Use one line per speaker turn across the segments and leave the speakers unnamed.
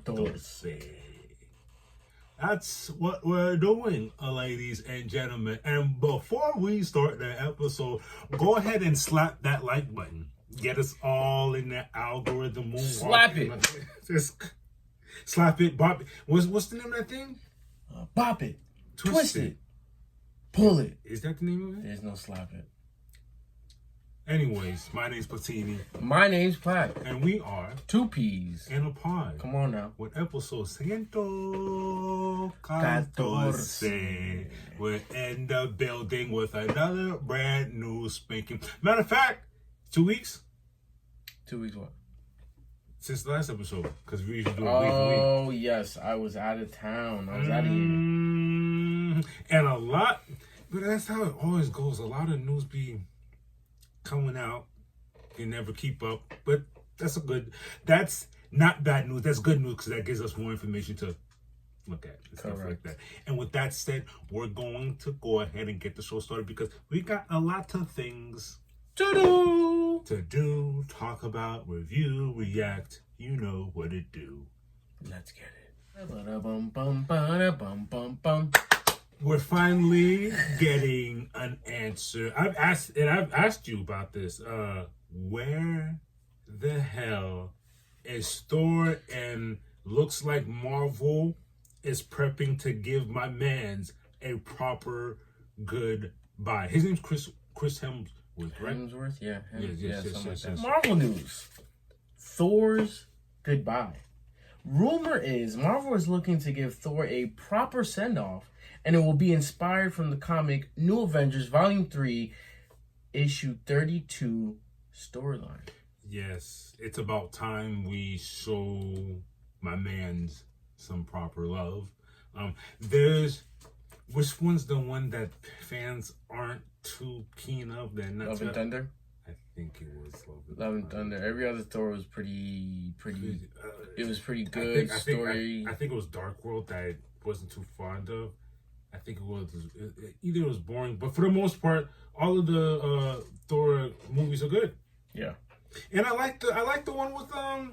Cartoce. That's what we're doing, ladies and gentlemen. And before we start the episode, go ahead and slap that like button. Get us all in the algorithm.
Slap it.
Just slap it. Bop it. What's the name of that thing?
Bop it. Twist it. Pull it.
Is that the name of it?
There's no slap it.
Anyways, my name's Platini.
My name's Platt.
And we are
Two Peas
in a pod.
Come on now.
With episode Ciento, Cartoce. We're in the building with another brand new spanking. Matter of fact, 2 weeks?
2 weeks what?
Since the last episode. Because we usually do it week.
Oh, yes. I was out of town. I was out of here.
And a lot, but that's how it always goes. A lot of news be coming out. You never keep up. But that's not bad news. That's good news because that gives us more information to look at and stuff like that. And with that said, we're going to go ahead and get the show started because we got a lot of things to do, talk about, review, react. You know what it do.
Let's get it.
We're finally getting an answer. I've asked you about this. Where the hell is Thor? And looks like Marvel is prepping to give my man's a proper goodbye. His name's Chris Hemsworth, right?
Hemsworth, yeah.
Yes.
Marvel news. Thor's goodbye. Rumor is Marvel is looking to give Thor a proper send-off, and it will be inspired from the comic New Avengers Volume 3, Issue 32 storyline.
Yes, it's about time we show my man's some proper love. Which one's the one that fans aren't too keen of?
Love and Thunder?
I think it was
Love and Thunder. Every other Thor was pretty. It was pretty good story.
I think it was Dark World that I wasn't too fond of. I think either it was boring, but for the most part, all of the Thor movies are good.
Yeah,
and I like the one with let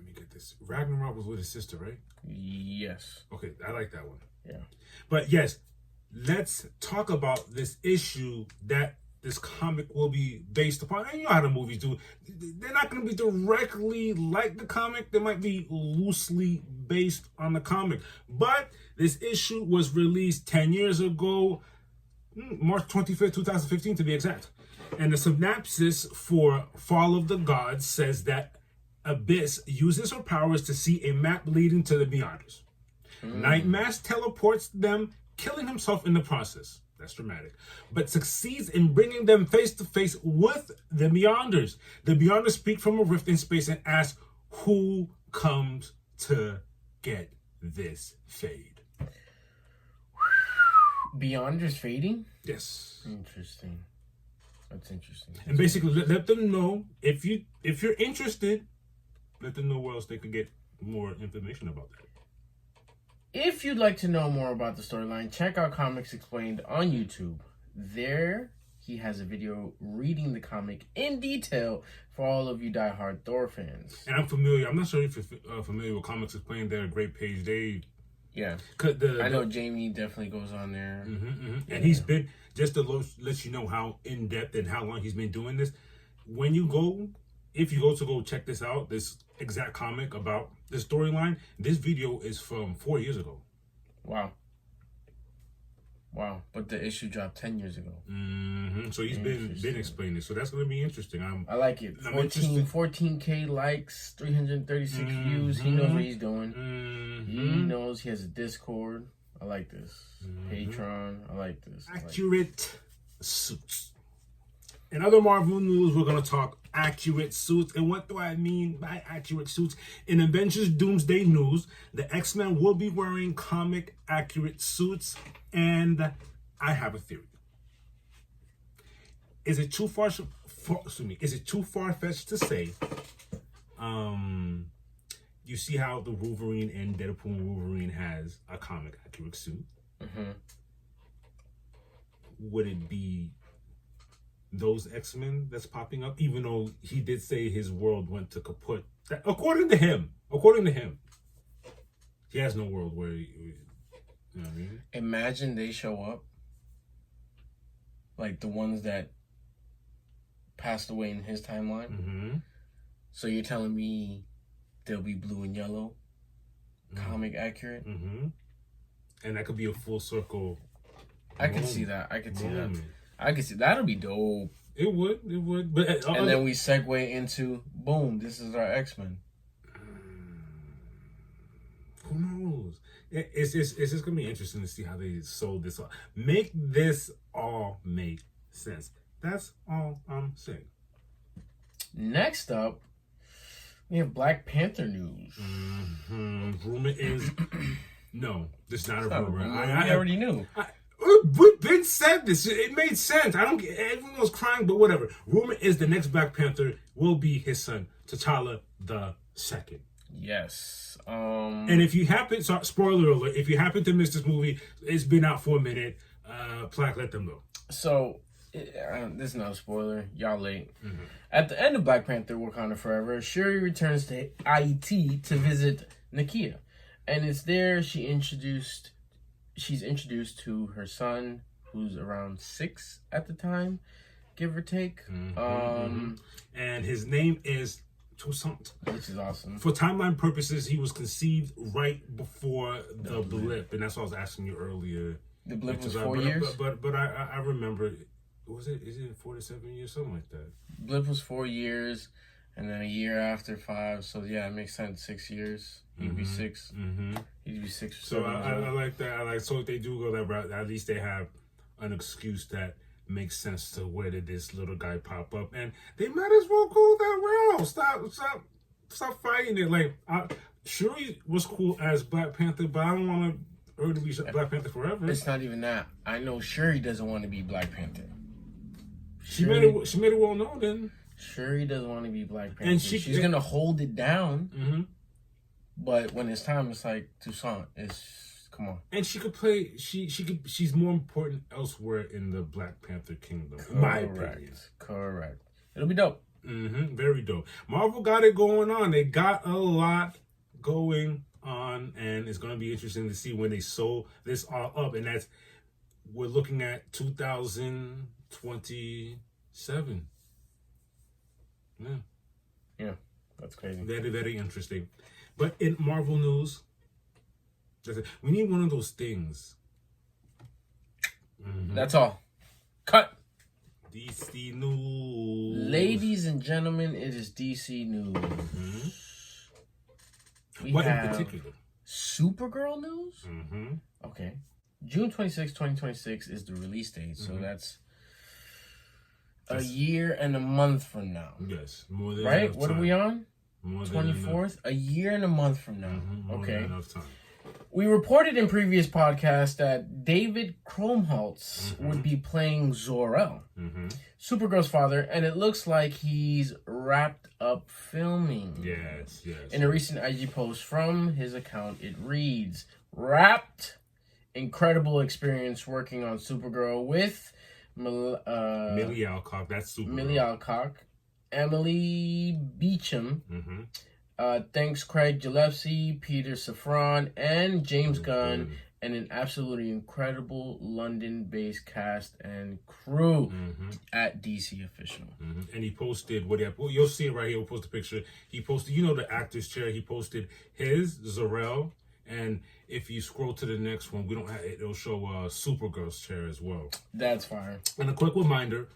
me get this. Ragnarok was with his sister, right?
Yes.
Okay, I like that one.
Yeah,
but yes, let's talk about this issue that this comic will be based upon. And you know how the movies do. They're not going to be directly like the comic. They might be loosely based on the comic. But this issue was released 10 years ago, March 25th, 2015 to be exact. And the synopsis for Fall of the Gods says that Abyss uses her powers to see a map leading to the Beyonders. Nightmask teleports them, killing himself in the process. That's dramatic. But succeeds in bringing them face to face with the Beyonders. The Beyonders speak from a rift in space and ask who comes to get this fade.
Beyonders fading?
Yes.
Interesting. That's interesting.
And basically let them know if you're interested, let them know where else they could get more information about that.
If you'd like to know more about the storyline, check out Comics Explained on YouTube. There, he has a video reading the comic in detail for all of you diehard Thor fans.
And I'm not sure if you're familiar with Comics Explained. They're a great page.
I know Jamie definitely goes on there.
Yeah. And he's been, just to let you know how in-depth and how long he's been doing this, if you go to go check this out, this exact comic about the storyline, this video is from 4 years ago.
Wow. But the issue dropped 10 years ago.
So he's been explaining it. So that's going to be interesting.
I like it. 14K likes, 336 views. He knows what he's doing. He knows he has a Discord. I like this. Patreon. I like this.
Accurate suits. In other Marvel news, we're going to talk accurate suits. And what do I mean by accurate suits? In Avengers Doomsday news, the X-Men will be wearing comic accurate suits. And I have a theory. Is it too far-fetched to say, you see how the Wolverine and Deadpool Wolverine has a comic accurate suit? Would it be those X-Men that's popping up, even though he did say his world went to kaput. That, according to him, he has no world where you know what I mean?
Imagine they show up, like the ones that passed away in his timeline.
Mm-hmm.
So you're telling me they'll be blue and yellow, comic accurate?
Mm-hmm. And that could be a full circle.
I could see that. I could see that'll be dope.
It would. But
and then we segue into boom. This is our X-Men.
Who knows? It's just gonna be interesting to see how they sold this. Make this all make sense. That's all I'm saying.
Next up, we have Black Panther news.
Rumor is no. This is not a rumor.
I already knew.
We've been said this. It made sense. I don't get. Everyone was crying, but whatever. Rumor is the next Black Panther will be his son, T'Challa the Second.
Yes.
And if you happen, spoiler alert, if you happen to miss this movie, it's been out for a minute. Plaque, let them know.
So, this is not a spoiler. Y'all late. Mm-hmm. At the end of Black Panther: Wakanda Forever, Shuri returns to Haiti to visit Nakia, and it's there she's introduced to her son, who's around 6 at the time, give or take.
And his name is Toussaint.
Which is awesome.
For timeline purposes, he was conceived right before the blip, and that's what I was asking you earlier.
The blip was 4 years?
But I remember, is it 4 to 7 years, something like that?
Blip was 4 years, and then a year after 5, so yeah, it makes sense, 6 years. He'd be 6. He'd be 6 or 7.
So I like that. So if they do go that route, at least they have an excuse that makes sense to where did this little guy pop up, and they might as well go that route. Stop fighting it. Like, Shuri was cool as Black Panther, but I don't want her to be Black Panther forever.
It's not even that. I know Shuri doesn't want to be Black Panther.
She made it well known then.
Shuri doesn't want to be Black Panther.
And
she's gonna hold it down. But when it's time, it's like Toussaint. Come on.
And she could play. She's more important elsewhere in the Black Panther kingdom.
Correct. It'll be dope.
Very dope. Marvel got it going on. They got a lot going on, and it's going to be interesting to see when they sew this all up. And we're looking at 2027.
Yeah, that's crazy.
Very, very interesting. But in Marvel news, we need one of those things.
That's all. Cut.
DC news.
Ladies and gentlemen, it is DC news.
What in particular?
Supergirl news? Okay. June 26, 2026 is the release date, so that's a year and a month from now.
Yes, more than
right?
enough
What
time.
are we on?
More
24th? A year and a month from now.
More
okay.
than enough time.
We reported in previous podcasts that David Krumholtz would be playing Zor-El, Supergirl's father, and it looks like he's wrapped up filming.
Yes.
In a recent IG post from his account, it reads, "Wrapped, incredible experience working on Supergirl with
Millie Alcock, that's Supergirl.
Millie Alcock, Emily Beecham, thanks Craig Gillespie, Peter Safran, and James Gunn, and an absolutely incredible London-based cast and crew at DC Official."
And he posted you'll see it right here. We'll post a picture. He posted, the actor's chair. He posted his Zor-El, and if you scroll to the next one, it'll show Supergirl's chair as well.
That's fire.
And a quick reminder.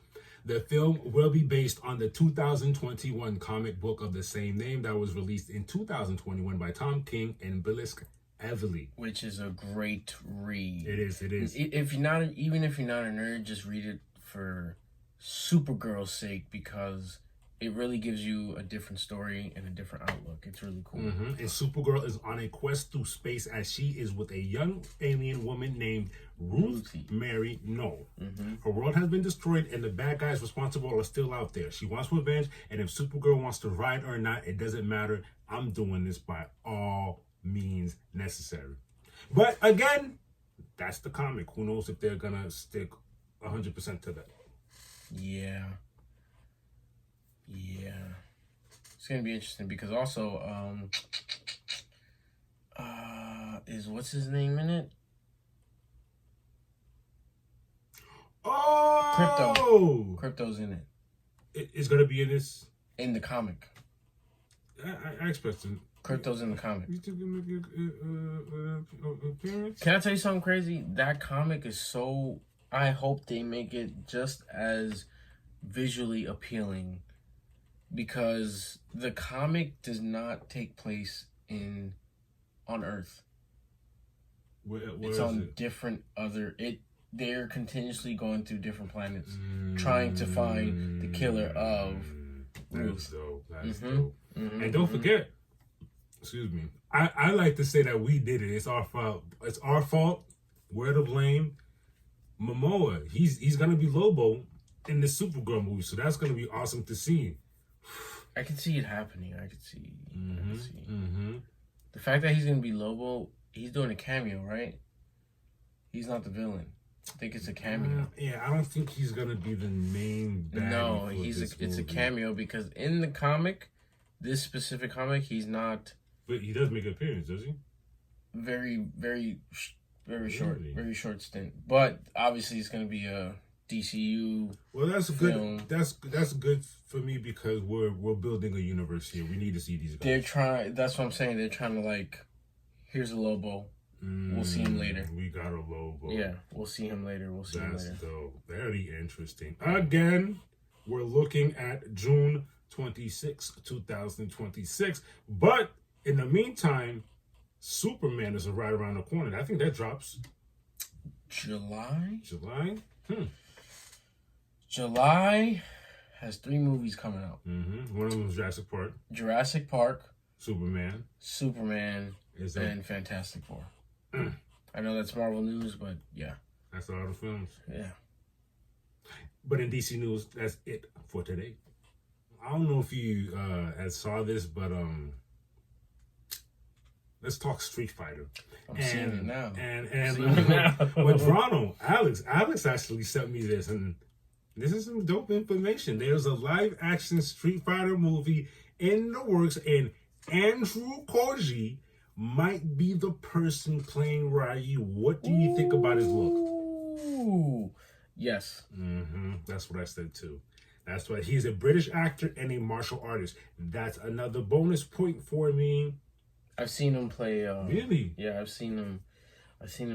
The film will be based on the 2021 comic book of the same name that was released in 2021 by Tom King and Billis Evely,
which is a great read.
It is.
If you're not a nerd, just read it for Supergirl's sake, because it really gives you a different story and a different outlook. It's really cool.
And Supergirl is on a quest through space as she is with a young alien woman named Ruth Mary Knoll. Her world has been destroyed and the bad guys responsible are still out there. She wants revenge, and if Supergirl wants to ride or not, it doesn't matter. I'm doing this by all means necessary. But again, that's the comic. Who knows if they're going to stick 100% to that.
Yeah. It's gonna be interesting because also, is what's his name in it?
Oh,
Crypto's in it.
It's gonna be in this.
In the comic.
I expect it.
Crypto's in the comic.
You think make appearance?
Can I tell you something crazy? That comic is so. I hope they make it just as visually appealing, because the comic does not take place on Earth.
Where
It's
is
on
it?
different other. They're continuously going through different planets, trying to find the killer of
That's
Ruth.
dope. That's dope. And don't forget, excuse me, I like to say that we did it. It's our fault. It's our fault. We're to blame. Momoa, he's gonna be Lobo in the Supergirl movie, so that's gonna be awesome to see.
I can see it happening. I can see. The fact that he's gonna be Lobo, he's doing a cameo, right? He's not the villain. I think it's a cameo.
Yeah, I don't think he's gonna be the main bad.
No, it's a cameo because in the comic, this specific comic, he's not.
But he does make an appearance, does he?
Very short,
Really?
very short stint. But obviously, it's gonna be a DCU.
Well, that's
film.
good. That's good for me because we're building a universe here. We need to see these guys.
They're trying. That's what I'm saying. They're trying to like. Here's a Lobo. We'll see him later.
We got a Lobo.
Yeah, we'll see him later.
That's dope. Very interesting. Again, we're looking at June 26, 2026. But in the meantime, Superman is right around the corner. I think that drops
July. July has 3 movies coming out.
One of them is
Jurassic Park,
Superman,
and Fantastic Four. I know that's Marvel news, but yeah.
That's all the films.
Yeah.
But in DC news, that's it for today. I don't know if you saw this, but let's talk Street Fighter.
I'm seeing it now.
And with Ronald, Alex actually sent me this, and this is some dope information. There's a live action Street Fighter movie in the works, and Andrew Koji might be the person playing Ryu. What do you think about his look?
Ooh, yes.
That's what I said too. That's why he's a British actor and a martial artist. That's another bonus point for me.
I've seen him play.
Really?
Yeah, I've seen him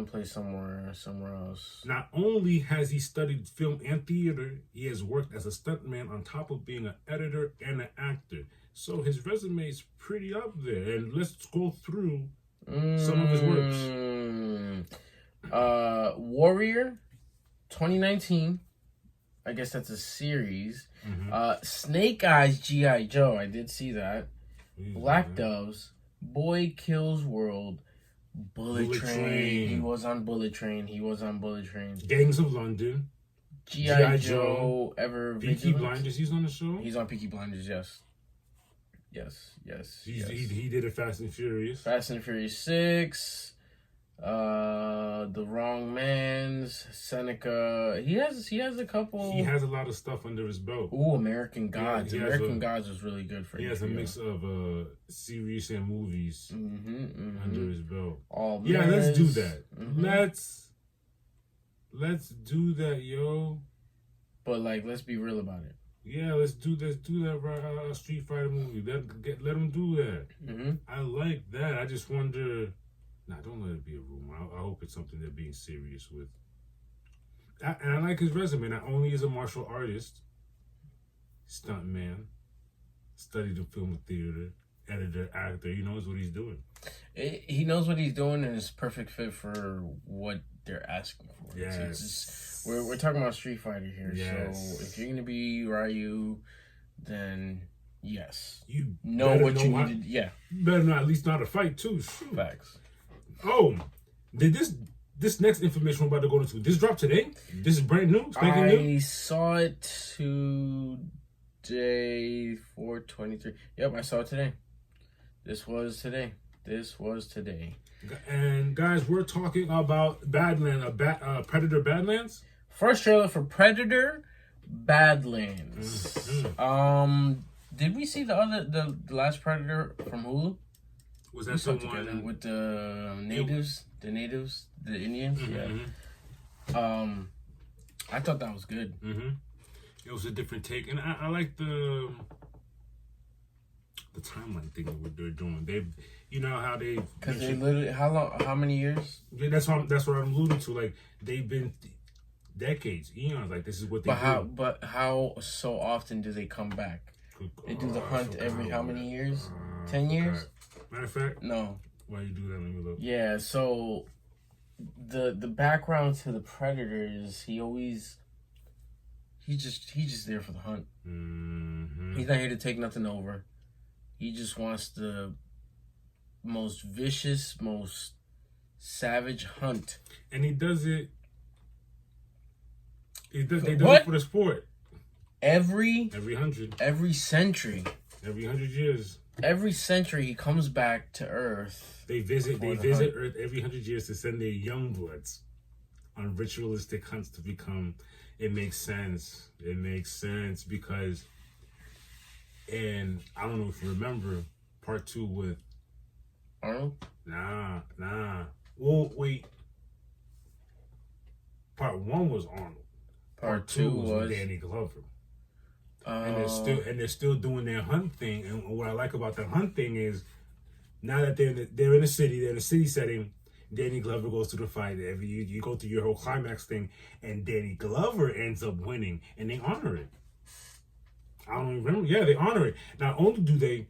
play somewhere else.
Not only has he studied film and theater, he has worked as a stuntman on top of being an editor and an actor. So his resume is pretty up there. And let's go through some of his works.
Warrior, 2019. I guess that's a series. Snake Eyes G.I. Joe. I did see that. Black Doves. Boy Kills World. Bullet Train. He was on Bullet Train.
Gangs of London.
G.I. Joe. Ever
Peaky
Vigilant?
Blinders. He's on the show.
He's on Peaky Blinders. Yes.
He did a Fast and Furious.
6. The Wrong Man's, Seneca. He has a couple.
He has a lot of stuff under his belt.
Ooh, American Gods.
Yeah,
American Gods was really good for him.
He has a mix of series and movies under his belt. Let's do that. Let's do that, yo.
But like, let's be real about it.
Yeah, let's do that Street Fighter movie. Let him do that. I like that. I just wonder. Nah, don't let it be a rumor. I hope it's something they're being serious with. And I like his resume. Not only is a martial artist, stuntman, studied in film and theater, editor, actor. He knows what he's doing.
He knows what he's doing, and it's perfect fit for what they're asking for.
Yes.
We're talking about Street Fighter here.
Yes.
So if you're gonna be Ryu, then yes,
you
know what you need to. Yeah,
you better not at least not a fight too. Shoot.
Facts.
Oh, did this next information we're about to go into, this dropped today? This is brand new? New?
I saw it today, 4/23. Yep, I saw it today. This was today.
And guys, we're talking about Badlands, Predator Badlands.
First trailer for Predator Badlands. Did we see the last Predator from Hulu?
Was that the
Together
one
with the natives? The Indians? Yeah. I thought that was good.
It was a different take, and I like the timeline thing that they're doing. They, you know how they,
because they literally how many years?
Yeah, that's what I'm alluding to. Like they've been decades, eons. Like this is what they do.
But how so often do they come back? They do the hunt every how many years? 10 years?
Matter of fact,
no.
Why you do that? Let me look.
Yeah, so the background to the Predator is he's just there for the hunt. He's not here to take nothing over. He just wants the most vicious, most savage hunt.
And he does it. They do it for the sport.
Every
century.
Every
100 years.
Every century he comes back to Earth.
They visit Earth every 100 years to send their young bloods on ritualistic hunts to become. It makes sense. It makes sense because, and I don't know if you remember part 2 with
Arnold.
Nah. Well, wait. Part 1 was Arnold. Part 2 was Danny Glover. And they're still doing their hunt thing. And what I like about the hunt thing is now that they're in a city setting. Danny Glover goes through the fight. You go through your whole climax thing, and Danny Glover ends up winning, and they honor it. I don't even remember. Yeah, they honor it. Not only do they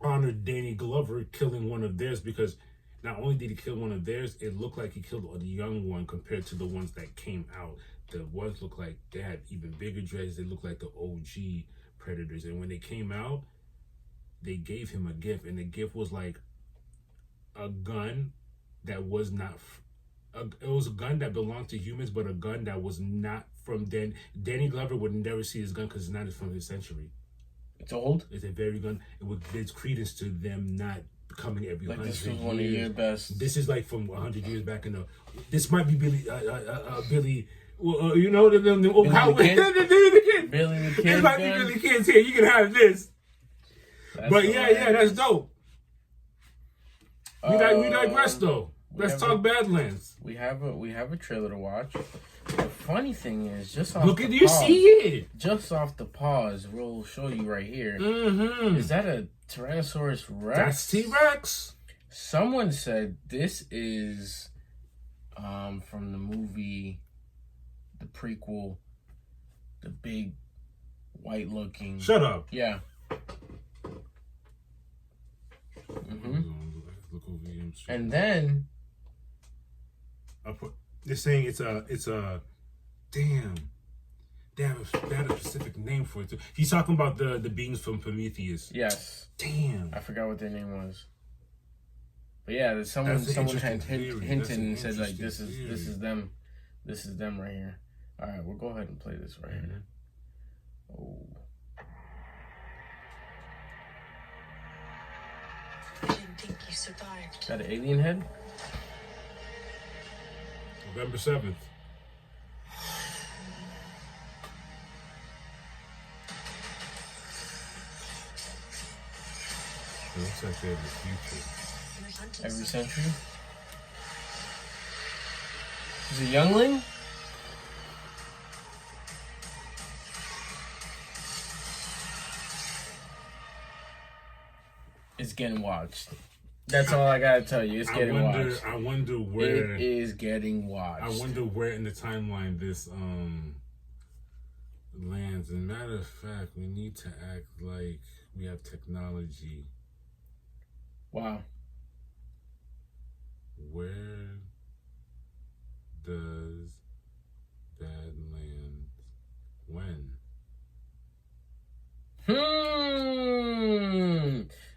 honor Danny Glover killing one of theirs, because not only did he kill one of theirs, it looked like he killed a young one compared to the ones that came out. The ones looked like they had even bigger dreads. They looked like the OG Predators. And when they came out, they gave him a gift, and the gift was like a gun that was not. It was a gun that belonged to humans, but a gun that was not from Danny Glover would never see his gun because it's not from his century.
It's old.
It's a very gun. It's credence to them not coming every 100 years.
This was one of your best.
This is like from 100 years back in the. This might be Billy. Billy. You know the kid.
Billy the Kid.
This might be Billy Kid's here. You can have this. But yeah, that's dope. We digress though. Let's talk Badlands.
We have a trailer to watch. The funny thing is, just off
look at you see it.
Just off the pause, we'll show you right here. Is that a Tyrannosaurus Rex?
That's T-Rex.
Someone said this is from the movie, the prequel, the big white looking.
Shut up.
Yeah. And then
they're saying it's a damn. They have a specific name for it too. He's talking about the beings from Prometheus.
Yes.
Damn.
I forgot what their name was. But yeah, someone had hinted and said like this is them. This is them right here. Alright, we'll go ahead and play this right here. Oh.
I didn't think you survived.
Is that an alien head?
November 7th. It looks like they're in the future.
Every century? Is it youngling? It's getting watched. That's all I gotta tell you. It's getting watched.
I wonder where
it is getting watched.
I wonder where in the timeline this lands. And matter of fact, we need to act like we have technology.
Wow.
Where does that land? When?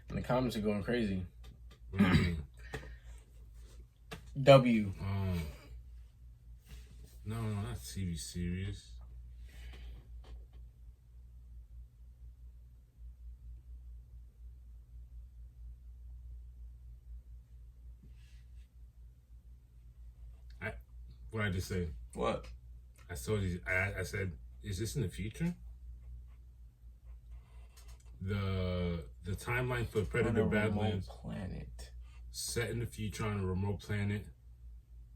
And the comments are going crazy.
What do you mean?
W.
No, not TV series. What did I just say?
What?
I said is this in the future? The timeline for
On
Predator
a remote
Badlands
planet.
set in the future on a remote planet.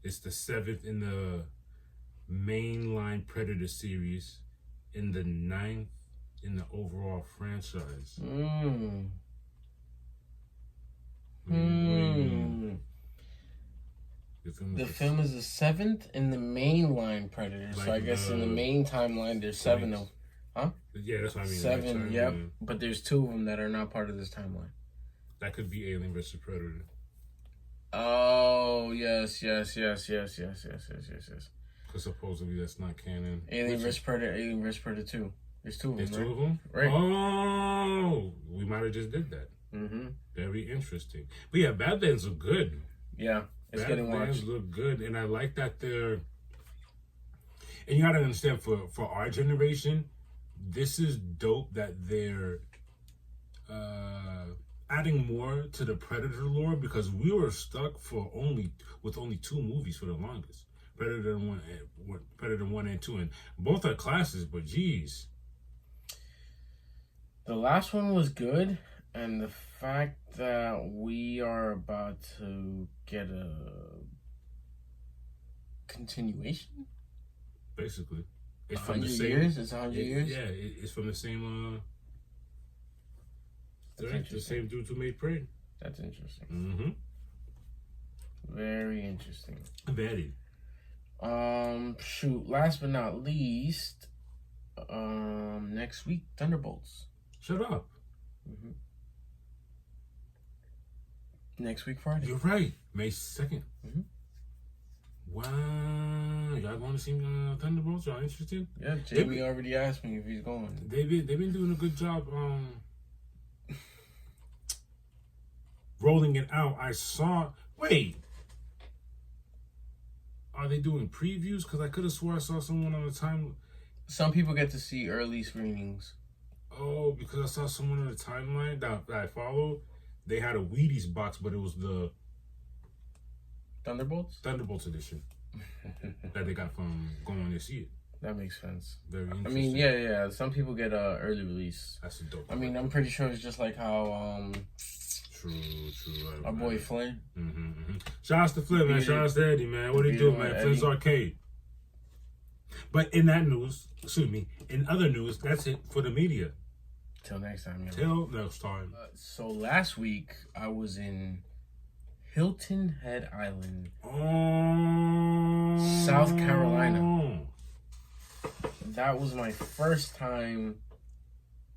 It's the 7th in the mainline Predator series, in the 9th in the overall franchise. What do you mean?
The film is the 7th in the mainline Predator. So
Like
I guess in the main timeline, there's 7 of them. Huh?
Yeah, that's what I mean.
7,
Like,
yep. But there's 2 of them that are not part of this timeline.
That could be Alien vs. Predator.
Oh, yes. Because
supposedly that's not canon.
Alien vs. Predator 2. There's 2 of them,
There's 2
right?
of them?
Right.
Oh, we might have just did that.
Mm-hmm.
Very interesting. But yeah, Badlands look good.
Yeah, it's getting
Badlands
watched.
look good, and I like that they're. And you gotta understand, for our generation, this is dope that they're adding more to the Predator lore, because we were stuck with only 2 movies for the longest. Predator 1 and 2, and both are classes, but geez.
The last one was good, and the fact that we are about to get a continuation?
Basically. It's
100 years? It's 100 years?
Yeah, it's from the same the same dudes who made Prey.
That's interesting.
Mm-hmm.
Very interesting.
Very.
Shoot, last but not least, next week, Thunderbolts.
Shut up.
Mm-hmm. Next week, Friday.
You're right. May 2nd.
Mm-hmm.
Wow. Y'all going to see Thunderbolts? Y'all interested?
Yeah, Jamie already asked me if he's going.
They've been doing a good job rolling it out. I saw... Wait. Are they doing previews? Because I could have swore I saw someone on the time...
Some people get to see early screenings.
Oh, because I saw someone on the timeline that I followed. They had a Wheaties box, but it was the
Thunderbolts
edition that they got from going to see it.
That makes sense.
Very interesting.
I mean, yeah. Some people get early release.
That's a dope.
I mean, I'm pretty sure it's just like how
True.
our boy Flynn.
Shout out to Flynn, man. Shout out to Eddie, man. What do you do, man?
Eddie.
Flynn's Arcade. But in other news, that's it for the media.
Till next time.
Till next time.
So last week I was in Hilton Head Island, South Carolina. That was my first time.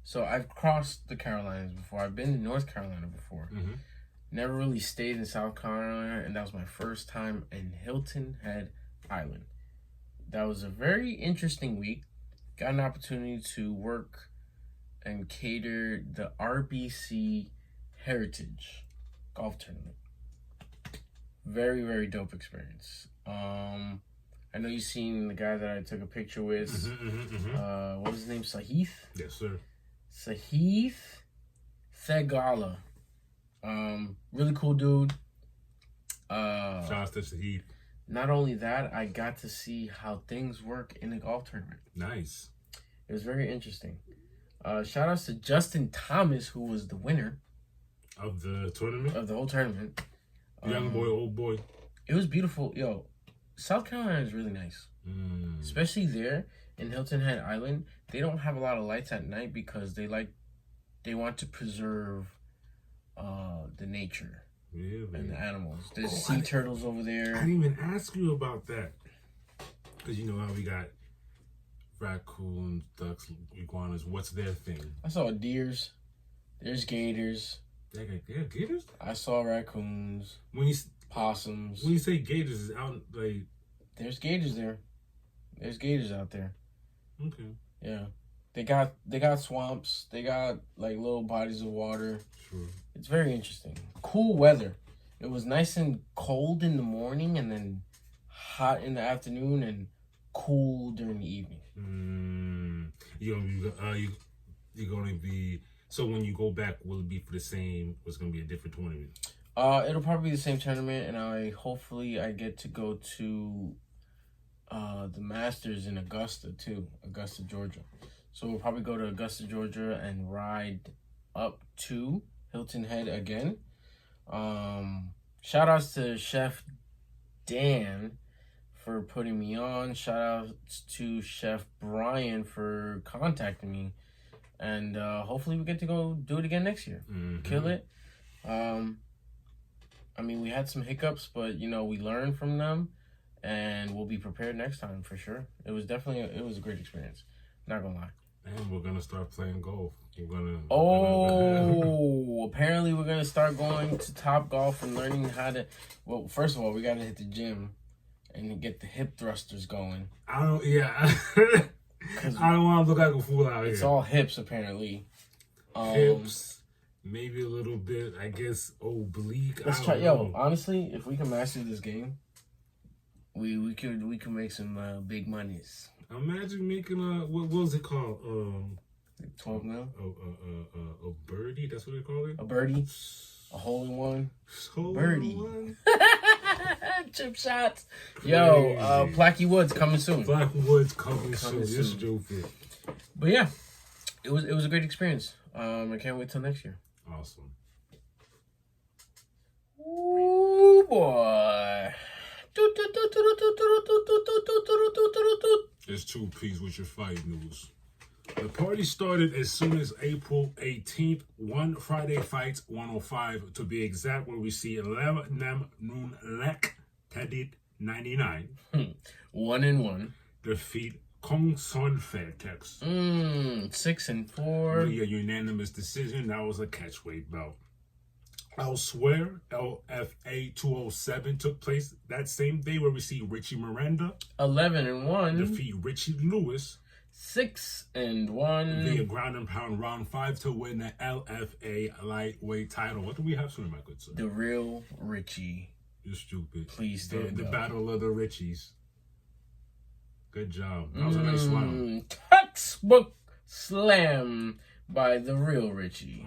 So I've crossed the Carolinas before. I've been in North Carolina before.
Mm-hmm.
Never really stayed in South Carolina, and that was my first time in Hilton Head Island. That was a very interesting week. Got an opportunity to work and cater the RBC Heritage Golf Tournament. Very, very dope experience. I know you've seen the guy that I took a picture with. What was his name? Sahith?
Yes, sir.
Sahith Thegala. Really cool dude.
Shout out to Sahith.
Not only that, I got to see how things work in a golf tournament.
Nice.
It was very interesting. Shout outs to Justin Thomas, who was the winner
of the tournament?
of the whole tournament.
Young boy, old boy.
It was beautiful. Yo, South Carolina is really nice. Especially there in Hilton Head Island. They don't have a lot of lights at night because they want to preserve the nature and the animals. There's sea turtles over there.
I didn't even ask you about that. Because you know how we got raccoons, ducks, iguanas. What's their thing?
I saw deers. There's gators.
They got gators?
I saw raccoons. Possums.
When you say gators, is out like...
There's gators there. There's gators out there.
Okay.
Yeah. They got swamps. They got like little bodies of water.
Sure.
It's very interesting. Cool weather. It was nice and cold in the morning and then hot in the afternoon and cool during the evening.
You're going to be... So when you go back, will it be for the same... Or it's going to be a different tournament?
It'll probably be the same tournament, and hopefully I get to go to the Masters in Augusta too, Augusta, Georgia. So we'll probably go to Augusta, Georgia, and ride up to Hilton Head again. Shout outs to Chef Dan for putting me on. Shout outs to Chef Brian for contacting me. And hopefully we get to go do it again next year. Kill it. I mean, we had some hiccups, but, you know, we learned from them. And we'll be prepared next time for sure. It was definitely it was a great experience. Not gonna lie.
And we're gonna start playing golf.
Apparently we're gonna start going to Top Golf and learning how to. Well, first of all, we gotta hit the gym and get the hip thrusters going.
I don't want to look like a fool out here.
It's all hips apparently.
Hips, maybe a little bit. I guess oblique.
Let's try. Yo, honestly, if we can master this game. We could make some big monies.
Imagine making what was it called?
12 mil?
A birdie, that's what they call it?
A birdie? A hole in one? Birdie. Chip shots.
Crazy.
Yo, Placky Woods coming soon.
Placky Woods coming soon. This joke.
But yeah, it was a great experience. I can't wait till next year.
Awesome.
Ooh boy.
It's 2 P's with your fight news. The party started as soon as April 18th. One Friday Fights 105 to be exact, where we see 11 Nem Nun Lek Tedit 99.
1-1.
Defeat Kong Son Fairtex.
6-4.
Via unanimous decision. That was a catchweight bout. Elsewhere, LFA 207 took place that same day, where we see Richie Miranda
11-1.
defeat Richie Lewis
6-1.
via ground and pound round 5 to win the LFA lightweight title. What do we have soon, my good sir?
The real Richie.
You're stupid.
Please stand
the
up.
battle of the Richies. Good job. That was a nice one.
Textbook slam by the real Richie.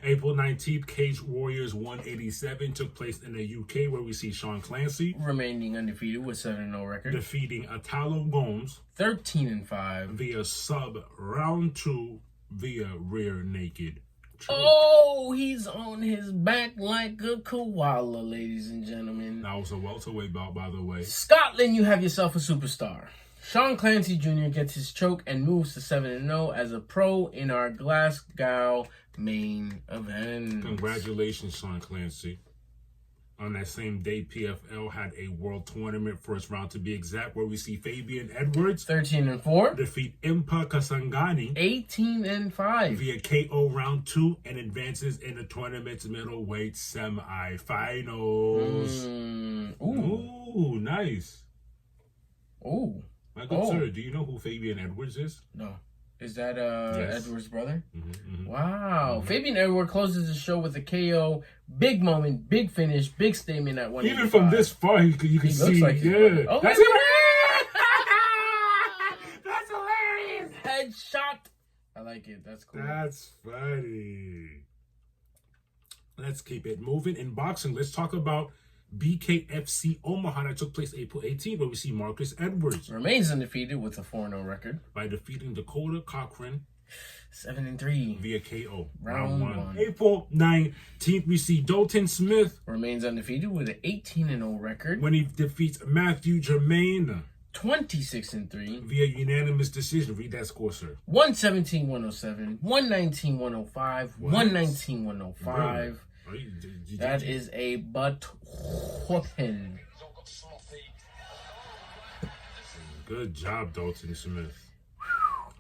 April 19th, Cage Warriors 187 took place in the UK, where we see Sean Clancy
remaining undefeated with 7-0 record,
defeating Italo Gomes
13-5
via sub round 2 via rear naked choke.
Oh, he's on his back like a koala, ladies and gentlemen.
That was a welterweight bout, by the way.
Scotland, you have yourself a superstar. Sean Clancy Jr. gets his choke and moves to 7-0 as a pro in our Glasgow main event.
Congratulations, Sean Clancy. On that same day, PFL had a world tournament first round to be exact, where we see Fabian Edwards
13-4
defeat Impa Kasangani
18-5
via KO round 2 and advances in the tournament's middleweight semi-finals. Ooh, nice.
Ooh.
My good sir, do you know who Fabian Edwards is?
No. Is that
Yes.
Edwards' brother?
Mm-hmm.
Wow. Fabian Edwards closes the show with a KO. Big moment, big finish, big statement at 185.
Even from this far, you can see.
Looks like
yeah.
Oh,
That's
That's hilarious. Headshot. I like it. That's cool.
That's funny. Let's keep it moving. In boxing, let's talk about BKFC Omaha that took place April 18th, where we see Marcus Edwards
Remains undefeated with a 4-0 record.
by defeating Dakota Cochran
7-3.
via KO.
Round one.
April 19th, we see Dalton Smith
Remains undefeated with an 18-0 record.
when he defeats Matthew Germain
26-3.
via unanimous decision. Read that score, sir.
117-107, 119-105, 119-105. That is a butt whooping.
Good job, Dalton Smith.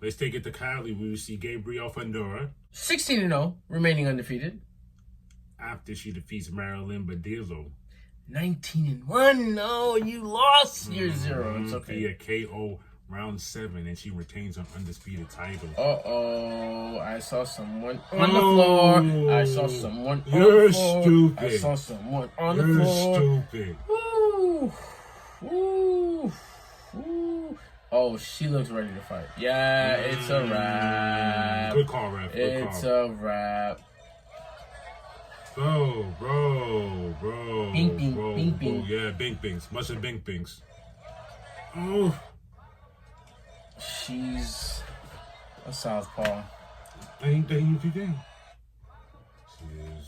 Let's take it to Cali. We will see Gabriel Fundora
16-0, remaining undefeated.
after she defeats Marilyn Badillo
19-1. No, you lost your 0. It's okay.
via KO round 7, and she retains her undisputed title.
I saw someone on the floor. I saw someone on
You're
the floor.
stupid.
I saw someone on the
You're
floor.
stupid.
Ooh. Ooh. Ooh. Oh, she looks ready to fight. Yeah, it's a wrap.
Good call, ref. Good
It's
call.
a wrap.
Bro.
Bing, bing,
bro,
bing,
bro.
bing.
Yeah, bing bings. Much of bing bings. Oh,
She's a southpaw.
ain't you think? Jeez.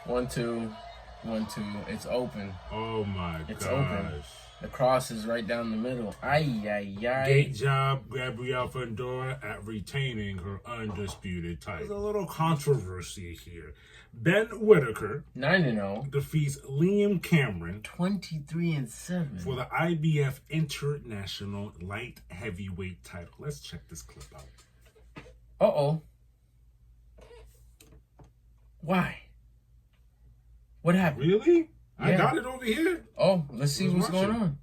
1, 2, 1, 2. It's open.
Oh my
It's
gosh.
open. The cross is right down the middle. Ay, ay, ay.
Great job, Gabrielle Fundora, at retaining her undisputed title. There's a little controversy here. Ben Whitaker
9-0.
defeats Liam Cameron
23-7.
for the IBF International Light Heavyweight title. Let's check this clip out.
Uh-oh. Why? What happened?
Really? I
Yeah.
got it over here.
Oh, let's see
Let's
what's
watch
going
it.
on.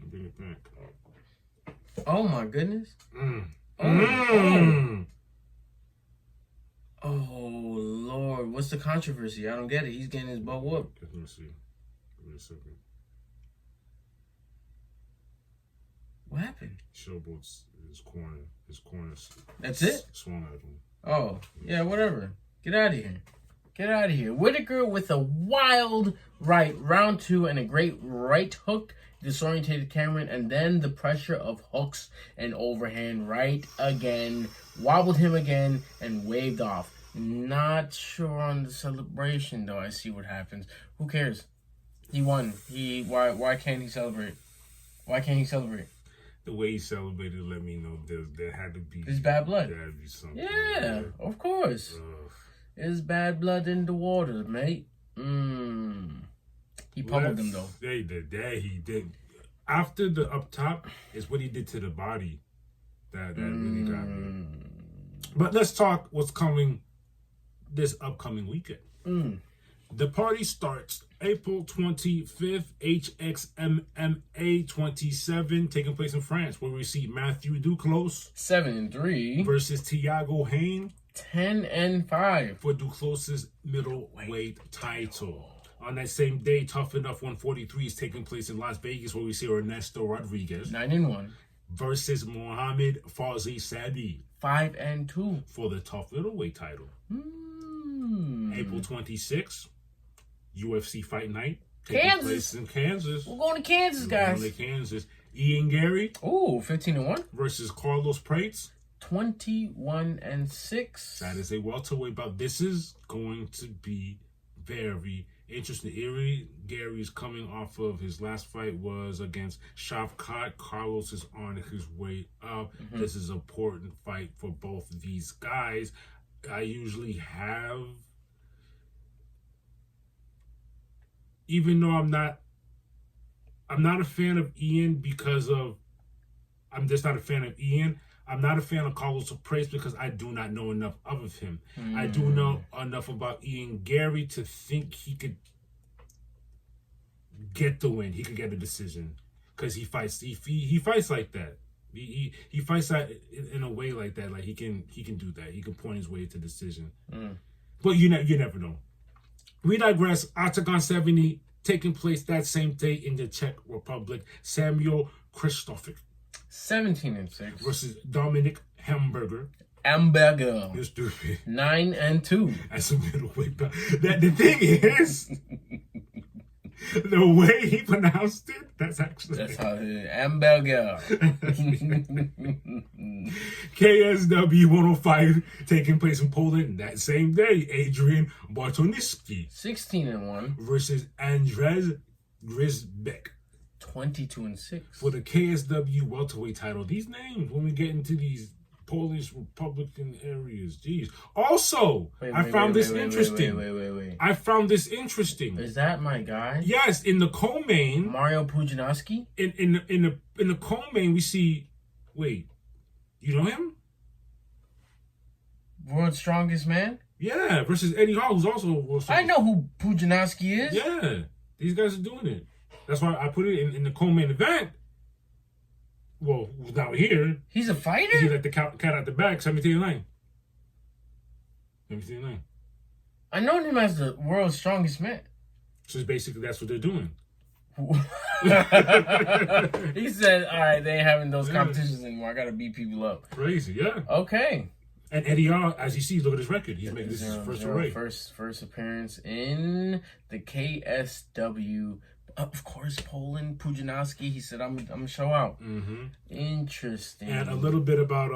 Bring it back.
Oh, my goodness.
Mm.
Oh,
Mm.
Oh, Lord. What's the controversy? I don't get it. He's getting his butt whooped.
Let me see. Give me a second.
What happened?
Showboat's his corner.
That's it?
Swung at him.
Oh, yeah, whatever. Get out of here. Get out of here. Whitaker with a wild right, round 2, and a great right hook disorientated Cameron, and then the pressure of hooks and overhand right again, wobbled him again, and waved off. Not sure on the celebration, though. I see what happens. Who cares? He won. Why can't he celebrate? Why can't he celebrate?
The way he celebrated let me know there had to be...
It's bad blood.
There had to be something.
Yeah, of course.
Ugh.
There's bad blood in the water, mate. He pummeled him, though.
Yeah, he did. Yeah, he did. After the up top is what he did to the body. That really got me. But let's talk what's coming this upcoming weekend. The party starts April 25th, HXMMA 27, taking place in France, where we see Matthew Duclos
7-3.
versus Thiago Hayne
10-5.
for Duclos' middleweight title. On that same day, Tough Enough 143 is taking place in Las Vegas, where we see Ernesto Rodriguez
9-1.
versus Mohamed Fawzi Sadi
5-2.
for the tough middleweight title. April 26th, UFC Fight Night taking
Kansas.
place in Kansas.
We're going to Kansas, guys.
Going to Kansas. Ian Gary
Ooh, 15-1.
versus Carlos Prates.
21-6.
That is a welterweight bout. This is going to be very interesting. Ian Gary's coming off of his last fight was against Shavkat. Carlos is on his way up. This is an important fight for both of these guys. I usually have, even though I'm not a fan of Ian because of, I'm just not a fan of Ian. I'm not a fan of Carlos Prates because I do not know enough of him. I do know enough about Ian Gary to think he could get the win. He could get a decision because he fights. He fights like that. He fights that in a way like that. Like he can do that. He can point his way to decision. But you never know. We digress. Octagon 70 taking place that same day in the Czech Republic. Samuel Krzysztof
17-6.
versus Dominic Hamburger.
Hamburger.
You're stupid.
9-2.
That's a middleweight belt. The thing is, the way he pronounced it, that's
That's
actually
how it is. Hamburger.
KSW 105 taking place in Poland that same day. Adrian Bartoniski
16-1.
versus Andrzej Grzybek
22-6.
for the KSW welterweight title. These names, when we get into these Polish Republican areas, geez. Also, I found this interesting.
Wait.
I found this interesting.
Is that my guy?
Yes, in the co-main,
Mario Pujanowski?
in the co-main, we see. Wait, you know him?
World's Strongest Man?
Yeah, versus Eddie Hall, who's also.
I know who Pujanowski is.
Yeah, these guys are doing it. That's why I put it in the co-main event. Well, without here,
He's a
he
fighter?
let the cat out the bag. 17-9. 17-9.
I know him as the World's Strongest Man.
So basically, that's what they're doing.
He said, all right, they ain't having those competitions anymore. I got to beat people up.
Crazy, yeah.
Okay.
And Eddie Hall, as you see, look at his record. He's making this his first array.
First appearance in the KSW Of course, Poland, Pujanowski. He said, "I'm gonna show out."
Mm-hmm.
Interesting.
And a little bit about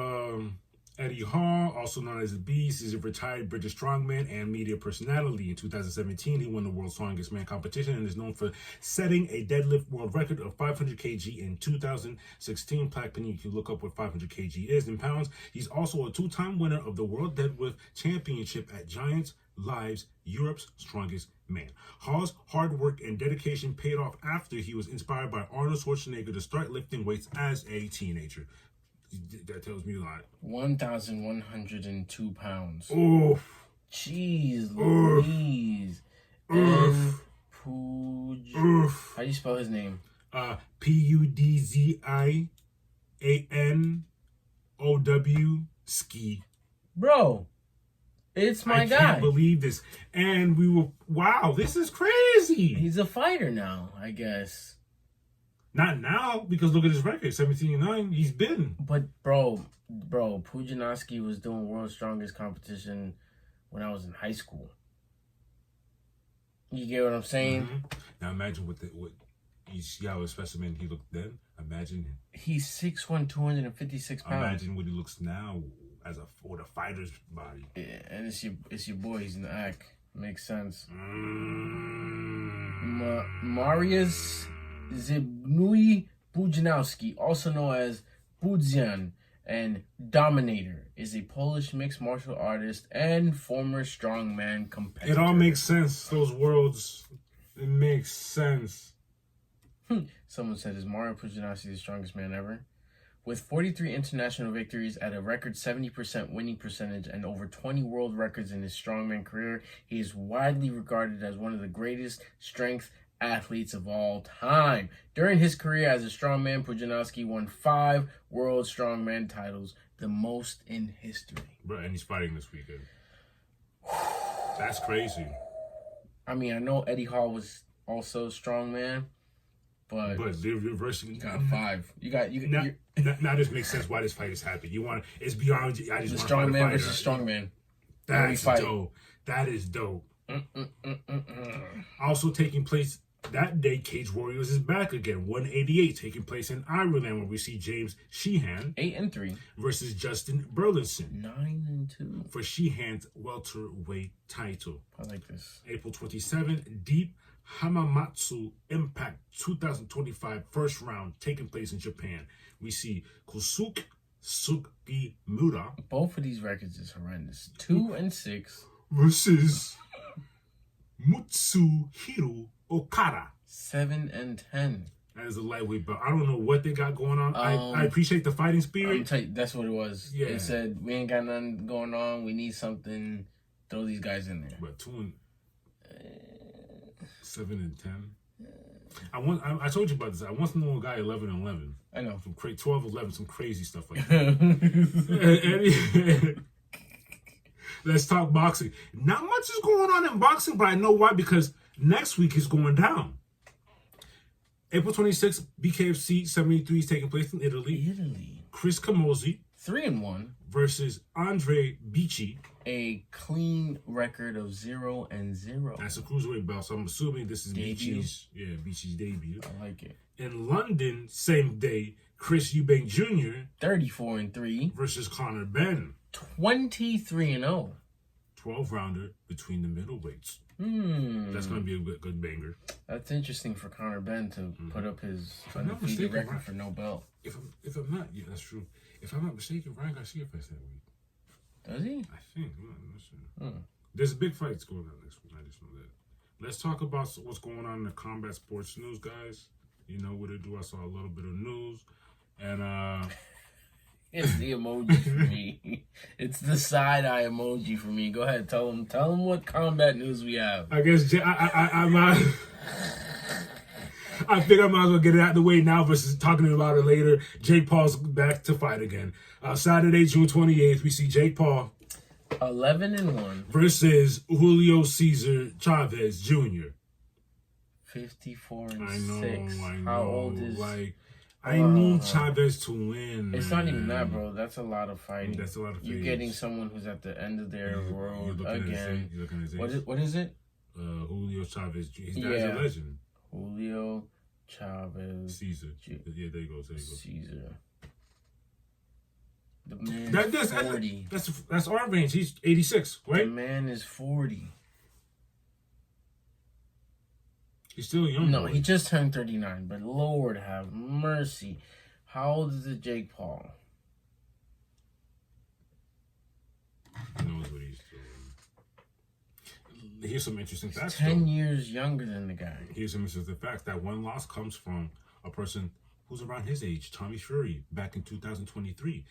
Eddie Hall, also known as the Beast, is a retired British strongman and media personality. In 2017, he won the World's Strongest Man competition and is known for setting a deadlift world record of 500 kg in 2016. Plaque Penny, you can look up what 500 kg is in pounds. He's also a two-time winner of the World Deadlift Championship at Giants Lives, Europe's Strongest Man. Hall's hard work and dedication paid off after he was inspired by Arnold Schwarzenegger to start lifting weights as a teenager. That tells me a lot.
1,102 pounds.
Oh,
Jeez Louise. And How do you spell his name?
Pudzianow Ski.
Bro, it's my guy.
I can't believe this. And wow, this is crazy.
He's a fighter now, I guess.
Not now, because look at his record, 17-9. He's been.
But bro, Pujanowski was doing World's Strongest competition when I was in high school. You get what I'm saying?
Mm-hmm. Now imagine what you see how a specimen he looked then. Imagine
he's 6'1", 256 pounds.
Imagine what he looks now with a fighter's body.
Yeah, and it's your boy. He's in the act. Makes sense. Mariusz Zbigniew Pudzianowski, also known as Pudzian and Dominator, is a Polish mixed martial artist and former strongman competitor.
It all makes sense. Those worlds, it makes sense.
Someone said, is Mario Pudzianowski the strongest man ever? With 43 international victories at a record 70% winning percentage and over 20 world records in his strongman career, he is widely regarded as one of the greatest strength athletes of all time. During his career as a strongman, Pudzianowski won 5 world strongman titles, the most in history.
Bro, and he's fighting this weekend. That's crazy.
I mean, I know Eddie Hall was also strongman, but
they're reversing.
You got 5.
Now this makes sense why this fight is happening. It's beyond. I just
the
want to fight a
strongman
fighter.
versus strongman.
That's dope. That is dope. Also taking place that day, Cage Warriors is back again. 188 taking place in Ireland, where we see James Sheehan
8-3
versus Justin Burleson
9-2
for Sheehan's welterweight title.
I like this.
April 27, Deep Hamamatsu Impact 2025 first round taking place in Japan. We see Kosuke Sugimura.
Both of these records is horrendous. 2-6
versus Mutsuhiro Okada.
7-10.
That is a lightweight belt. I don't know what they got going on. I appreciate the fighting spirit.
I'll tell you, that's what it was.
Yeah.
It said, we ain't got nothing going on. We need something. Throw these guys in there.
But 7-10. I told you about this. I once knew a guy 11-11.
I know.
From 12-11, some crazy stuff like that. Let's talk boxing. Not much is going on in boxing, but I know why, because next week is going down. April 26th, BKFC 73 is taking place in Italy. Chris Camozzi
3-1
versus Andre Bici.
A clean record of 0-0.
That's a cruiserweight belt, so I'm assuming this is Bici's debut.
I like it.
In London, same day, Chris Eubank Jr.
34-3
versus Conor Benn.
23-0.
12-rounder between the middleweights. That's going to be a good banger.
That's interesting for Conor Benn to put up his undefeated record for no belt.
If I'm not, yeah, that's true. If I'm not mistaken, Ryan Garcia fights that week.
Does he?
I think. I'm not sure. There's big fights going on next week. I just know that. Let's talk about what's going on in the combat sports news, guys. You know what to do. I saw a little bit of news, and
it's the emoji for me. It's the side eye emoji for me. Go ahead, tell them what combat news we have.
I guess I figure I might as well get it out of the way now versus talking about it later. Jake Paul's back to fight again. Saturday, June 28th, we see Jake Paul
11-1
versus Julio Cesar Chavez Jr.
54-6.
I know.
How old is?
I need Chavez to win.
It's not even that, bro. That's a lot of fighting.
That's a lot of.
You're getting someone who's at the end of their road again.
You're looking at his
What is it?
Julio Chavez Jr. His dad's a legend.
Julio Chavez
Caesar. Yeah, there you go.
Caesar. The man
That,
is 40.
that's our range. He's 86,
The
right?
man is 40.
He's still young.
No,
boy.
he just turned 39, but Lord have mercy. How old is it, Jake Paul?
He knows what he's doing. Here's some interesting facts.
10 years younger than the guy.
Here's some interesting facts. That one loss comes from a person who's around his age, Tommy Fury, back in 2023.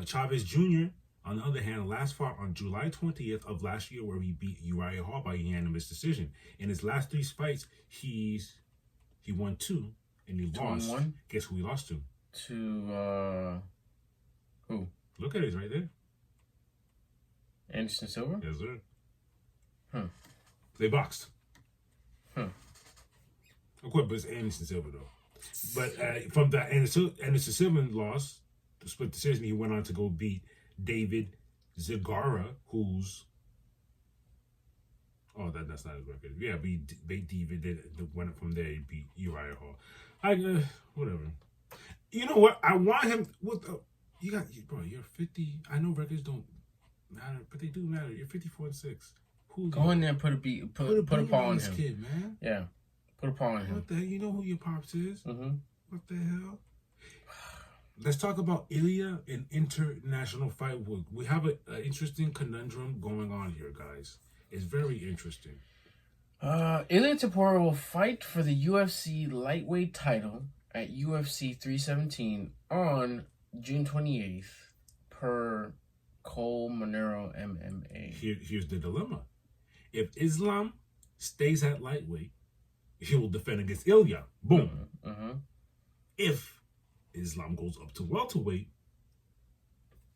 Chavez Jr., on the other hand, last fought on July 20th of last year, where he beat Uriah Hall by unanimous decision. In his last 3 fights, he won 2 and he lost.
1?
Guess who he lost to?
To, who?
Look at it right there.
Anderson Silva?
Yes, sir.
Huh.
They boxed.
Huh.
Of course, but it's Anderson Silva, though. But from that Anderson Silva loss, the split decision, he went on to go beat David Zagara, who's... Oh, that's not his record. Yeah, beat David, went from there, he beat Uriah Hall. Whatever. You know what? I want him... Bro, you're 50. I know records don't matter, but they do matter. You're 54-6.
Go in there and put a paw on him.
Kid, man.
Yeah. Put a paw on him.
What the hell? You know who your pops is?
Mm-hmm.
What the hell? Let's talk about Ilya and international fight. We have an interesting conundrum going on here, guys. It's very interesting.
Ilya Tapora will fight for the UFC lightweight title at UFC 317 on June 28th per Cole Monero MMA.
Here's the dilemma. If Islam stays at lightweight, he will defend against Ilya. Boom. If Islam goes up to welterweight,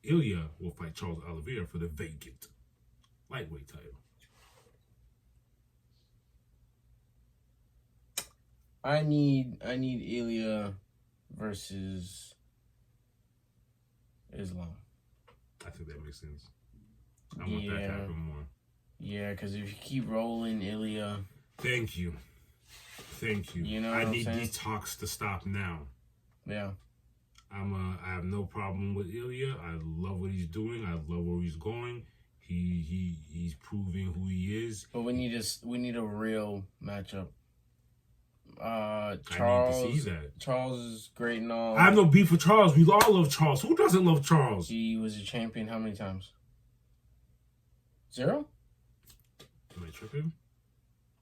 Ilya will fight Charles Oliveira for the vacant lightweight title.
I need Ilya versus Islam.
I think that makes sense. I want that to happen more.
Yeah, because if you keep rolling Ilya...
Thank you.
You know
I need these talks to stop now.
Yeah.
I have no problem with Ilya. I love what he's doing. I love where he's going. He's proving who he is.
But we need a real matchup. Charles,
I need to see that.
Charles is great and all.
I have no beef with Charles. We all love Charles. Who doesn't love Charles?
He was a champion how many times? 0?
Am I tripping?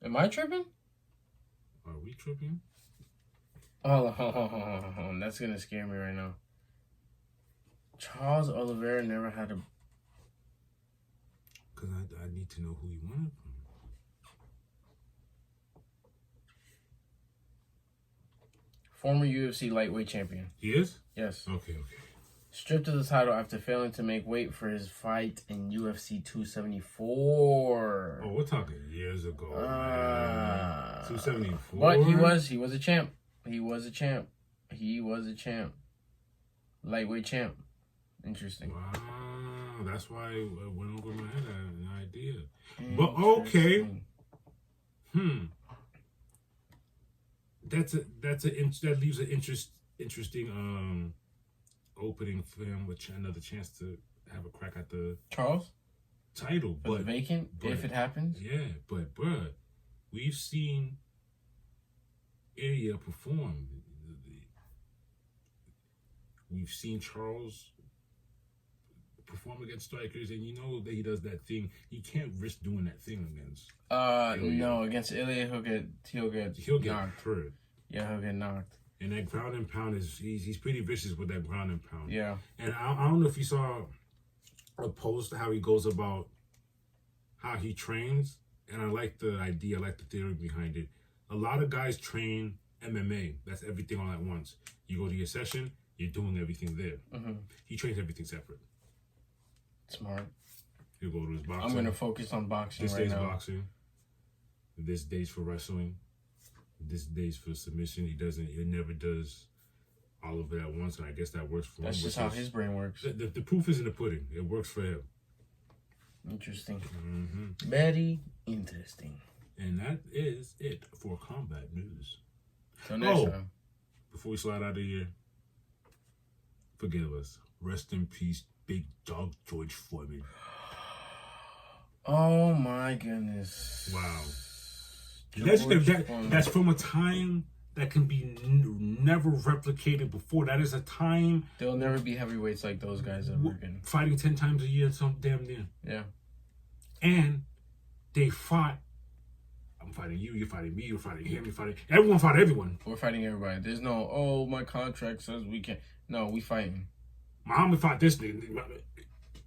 Am I tripping?
Are we tripping?
Oh, that's gonna scare me right now. Charles Oliveira never had a...
Because I need to know who he wanted from.
Former UFC lightweight champion.
He is?
Yes.
Okay.
Stripped of the title after failing to make weight for his fight in UFC 274.
Oh, we're talking years ago, man. 274.
But he was a champ. He was a champ. Lightweight champ. Interesting.
Wow, that's why it went over my head. I had an idea. But okay. That leaves an interesting opening for him with another chance to have a crack at the
Charles
title,
for the vacant if it happens.
Yeah, but bruh, we've seen Ilya perform. We've seen Charles perform against strikers, and you know that he does that thing. He can't risk doing that thing against. Ilya.
No, against Ilya, he'll get knocked.
Hurt.
Yeah, he'll get knocked.
And that ground and pound he's pretty vicious with that ground and pound.
Yeah.
And I don't know if you saw a post how he goes about how he trains, and I like the idea, I like the theory behind it. A lot of guys train MMA. That's everything all at once. You go to your session, you're doing everything there. He trains everything separate.
Smart.
He'll go to his boxing.
I'm gonna focus on boxing
this
right
day's
now.
boxing. This day's for wrestling. This day's for submission. He never does all of it at once, and I guess that works for him.
That's just how his brain works.
The proof is in the pudding. It works for him.
Interesting. Very interesting.
And that is it for combat news.
Till next time.
Before we slide out of here, forgive us. Rest in peace, big dog George Foreman.
Oh my goodness!
Wow. That's from a time that can be never replicated before. That is a time.
There'll never be heavyweights like those guys ever again.
Fighting 10 times a year, some damn near.
Yeah.
And they fought. I'm fighting you, you're fighting me, you're fighting him, you're fighting... Everyone fought everyone.
We're fighting everybody. There's no, oh, my contract says we can't. No, we fighting.
Muhammad fought this nigga.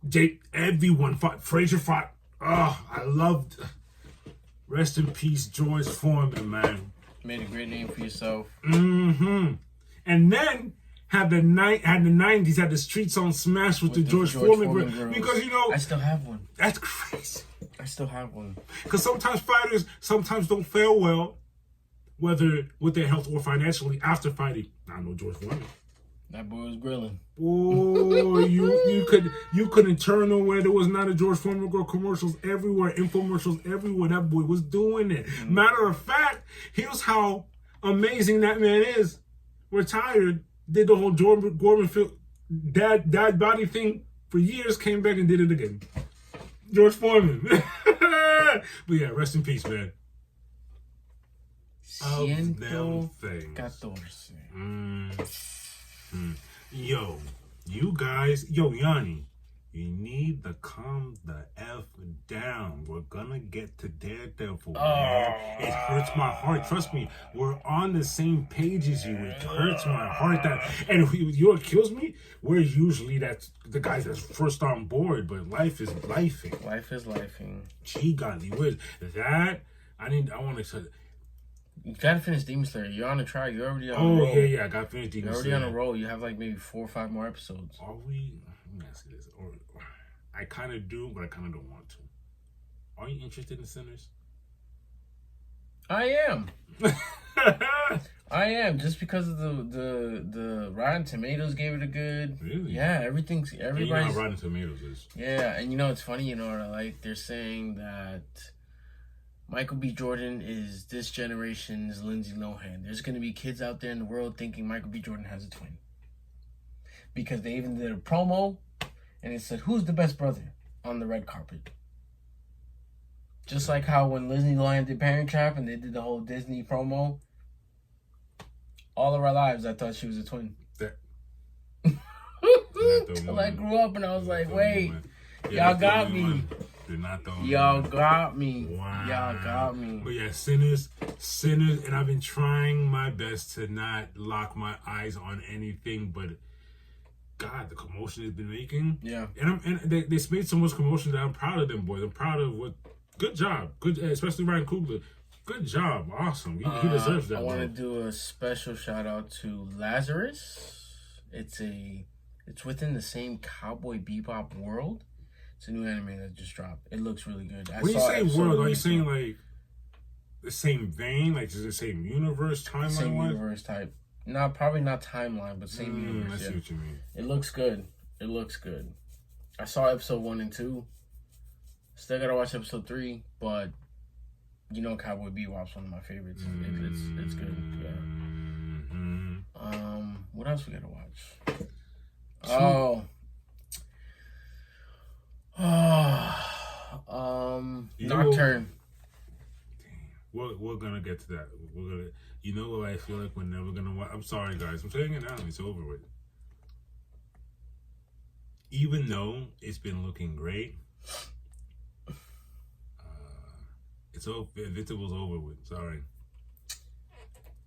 Jake, everyone fought. Frazier fought. Oh, I loved... Rest in peace, George Foreman, man.
Made a great name for yourself.
Mm-hmm. And then had the 90s, had the streets on smash with the George Foreman girls. Because, you know...
I still have one.
That's crazy.
I still have one.
Because sometimes fighters don't fare well, whether with their health or financially, after fighting. I know George Foreman.
That boy was grilling.
Oh, you couldn't turn nowhere. There was not a George Foreman girl commercials everywhere, infomercials everywhere. That boy was doing it. Mm-hmm. Matter of fact, here's how amazing that man is. Retired, did the whole Gorman dad body thing for years, came back and did it again. George Foreman. But yeah, rest in peace, man.
Ciento, Cartoce.
Yo, you guys, Yanni, you need to calm the F down. We're gonna get to Daredevil, man. It hurts my heart. Trust me, we're on the same page as you. It hurts my heart and you know what kills me? We're usually the guys that's first on board, but life is lifing.
Life is lifing.
Gee golly, where's that? I want to say.
You gotta finish Demon Slayer. You're on a track. You're already on a roll.
Yeah, I gotta finish Demon Slayer.
You're already on a roll. You have like maybe 4 or 5 more episodes.
Are we? Let me ask you this. Or I kind of do, but I kind of don't want to. Are you interested in Sinners?
I am. I am, just because of the Rotten Tomatoes gave it a good.
Really?
Yeah, everybody's.
You know how Rotten Tomatoes is.
Yeah, and you know it's funny. You know what I like? They're saying that Michael B. Jordan is this generation's Lindsay Lohan. There's going to be kids out there in the world thinking Michael B. Jordan has a twin. Because they even did a promo, and it said, who's the best brother on the red carpet? Just like how when Lindsay Lohan did Parent Trap and they did the whole Disney promo, all of our lives I thought she was a twin. Until I grew up and I was like, wait, y'all got me. Y'all got me.
Wow.
Y'all got me.
But yeah, Sinners, and I've been trying my best to not lock my eyes on anything, but God, the commotion it's been making.
Yeah.
And they made so much commotion that I'm proud of them boys. I'm proud of what. Good job. Good, especially Ryan Coogler. Good job. Awesome. He deserves that.
I want to do a special shout out to Lazarus. It's within the same Cowboy Bebop world. It's a new anime that just dropped. It looks really good.
When you say world, are you saying like the same vein? Like is it the same universe, timeline?
Same universe type. No, probably not timeline, but same universe.
I see what you mean.
It looks good. It looks good. I saw episode 1 and 2. Still gotta watch episode 3, but you know Cowboy Bebop's one of my favorites. It's good. Yeah. What else we gotta watch? Nocturne.
We're gonna get to that. You know what I feel like we're never gonna watch. I'm sorry, guys. I'm saying it now. It's over with. Even though it's been looking great, it's over. Invincible's over with. Sorry.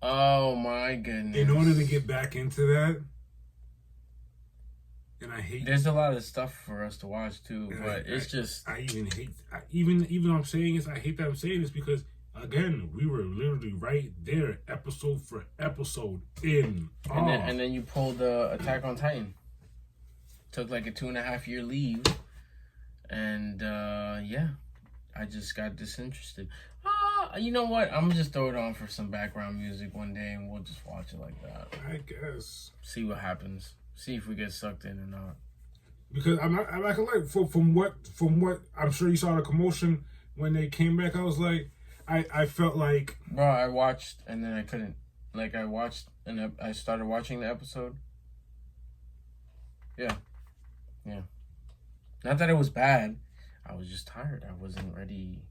Oh my goodness!
In order to get back into that. And I hate.
There's a lot of stuff for us to watch too, but
I even hate. Even though I'm saying this, I hate that I'm saying this because again, we were literally right there, episode for episode in.
And then you pulled Attack on Titan. Took like a 2.5 year leave, and yeah, I just got disinterested. You know what? I'm gonna just throw it on for some background music one day, and we'll just watch it like that.
I guess.
See what happens. See if we get sucked in or not.
Because I'm like from what I'm sure you saw the commotion when they came back. I was like, I felt like,
bro, I watched and then I couldn't. Like, I watched and I started watching the episode. Yeah. Not that it was bad. I was just tired. I wasn't ready.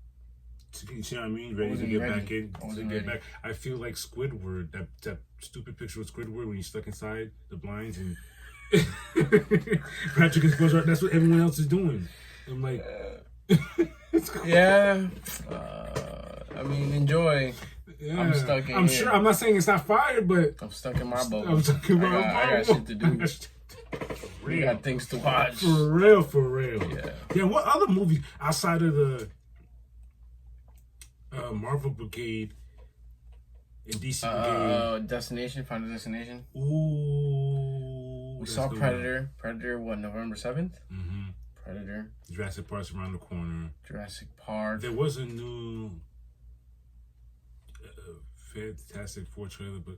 you see what I mean? Ready to get back in. To get back. I feel like Squidward, that stupid picture of Squidward when he's stuck inside the blinds and Patrick is right. That's what everyone else is doing. I'm like,
yeah. I mean, enjoy.
yeah.
I'm stuck in.
I'm
here.
sure. I'm not saying it's not fire, but
I'm stuck in my bubble.
I'm stuck in my bubble.
I got shit to do. We got things to watch.
For real. Yeah. What other movies outside of the Marvel Brigade and DC Brigade?
Final Destination.
Ooh.
We saw Predator. Predator, what, November 7th?
Mm-hmm.
Predator.
Jurassic Park's around the corner.
Jurassic Park.
There was a new Fantastic Four trailer, but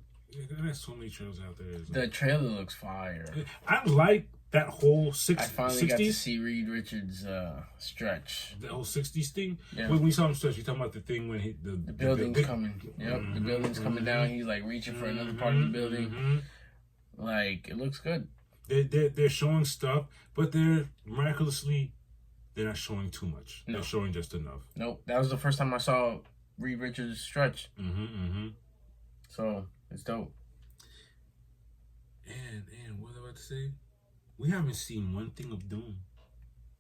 there's so many trailers out there.
The trailer looks fire.
I like that whole
I finally
60s.
got to see Reed Richards' stretch.
The whole 60s thing?
Yeah.
When we saw him stretch, you talking about the thing when the
building's coming. Yep, the building's coming down. He's like reaching for another part of the building.
Mm-hmm.
Like, it looks good.
They're showing stuff, but they're not showing too much.
No.
They're showing just enough.
Nope, that was the first time I saw Reed Richards' stretch. So, it's dope.
And what was I about to say? We haven't seen one thing of Doom.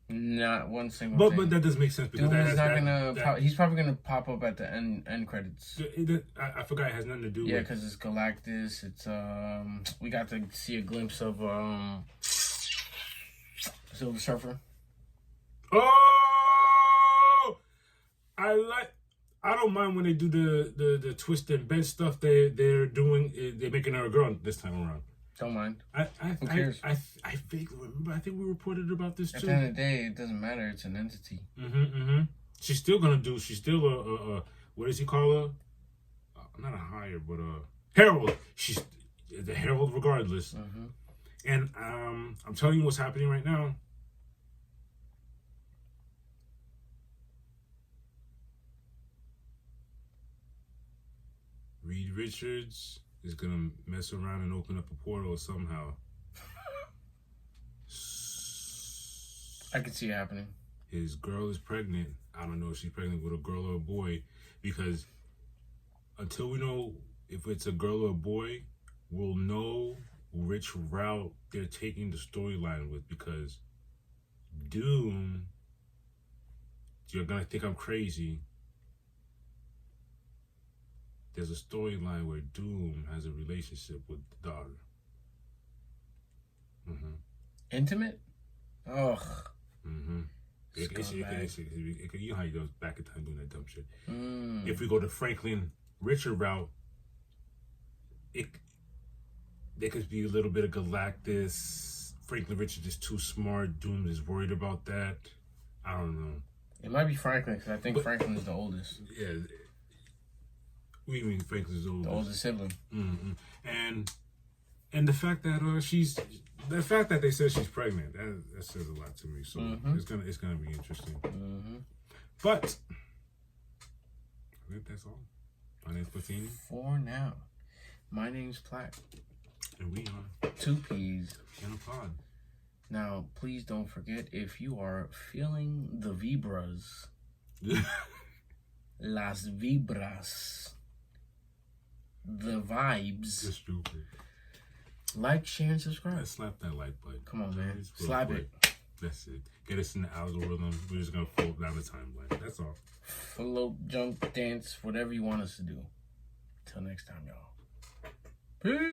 Not one single thing.
But that doesn't make sense because
Doom is not gonna. He's probably gonna pop up at the end credits.
I forgot it has nothing to do.
Yeah,
with...
because it's Galactus. It's we got to see a glimpse of Silver Surfer.
Oh, I don't mind when they do the twist and bend stuff they're doing. They're making her a girl this time around.
Don't mind.
Who
cares?
I vaguely remember. I think we reported about this too.
At the end of the day, it doesn't matter. It's an entity.
She's still She's still a what does he call her? Not a hire, but a herald. She's the herald regardless. And I'm telling you what's happening right now. Reed Richards is gonna mess around and open up a portal somehow.
I can see it happening.
His girl is pregnant. I don't know if she's pregnant with a girl or a boy, because until we know if it's a girl or a boy, we'll know which route they're taking the storyline with. Because Doom, you're gonna think I'm crazy. There's a storyline where Doom has a relationship with the daughter.
Intimate? Ugh.
You know how he goes back in time doing that dumb shit. If we go the Franklin Richard route, there could be a little bit of Galactus. Franklin Richard is too smart. Doom is worried about that. I don't know.
It might be Franklin, because I think Franklin is the oldest.
Yeah. What do you mean Franklin's oldest?
The oldest sibling.
And the fact that they said she's pregnant, that says a lot to me. So it's gonna be interesting. But I think that's all. My name's Platini.
For now, my name's Platt.
And we are
2 P's
in a pod.
Now, please don't forget, if you are feeling the vibras, las vibras, the vibes.
You're stupid.
Like, share, and subscribe.
Let's slap that like button.
Come on, man.
Just
Slap
quick.
it.
That's it. Get us in the algorithm. We're just gonna float down the timeline. That's all.
Float, jump, dance, whatever you want us to do. Till next time, y'all. Peace.